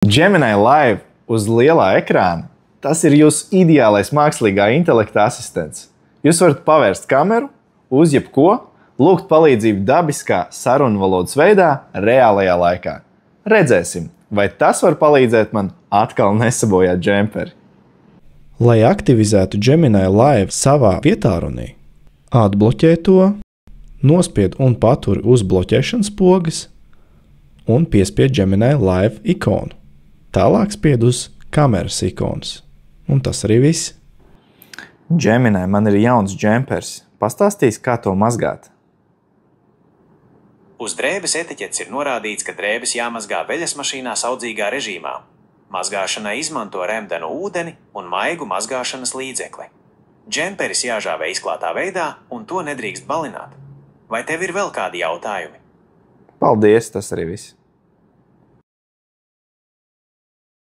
Gemini Live uz lielā ekrāna – tas ir jūsu ideālais mākslīgā intelekta asistents. Jūs varat pavērst kameru uz jebko, lūgt palīdzību dabiskā sarunvalodas veidā reālajā laikā. Redzēsim, vai tas var palīdzēt man atkal nesabojāt džemperi. Lai aktivizētu Gemini Live savā vietārunī, atbloķē to, nospied un paturi uz bloķēšanas pogas un piespied Gemini Live ikonu. Tālāk spied uz kameras ikonas. Un tas arī viss. Gemini, man ir jauns džempers. Pastāstīs, kā to mazgāt. Uz drēbes etiķetes ir norādīts, ka drēbes jāmazgā veļas mašīnā saudzīgā režīmā. Mazgāšanai izmanto remdenu ūdeni un maigu mazgāšanas līdzekli. Džemperis jāžāvē izklātā veidā, un to nedrīkst balināt. Vai tev ir vēl kādi jautājumi? Paldies, tas arī viss.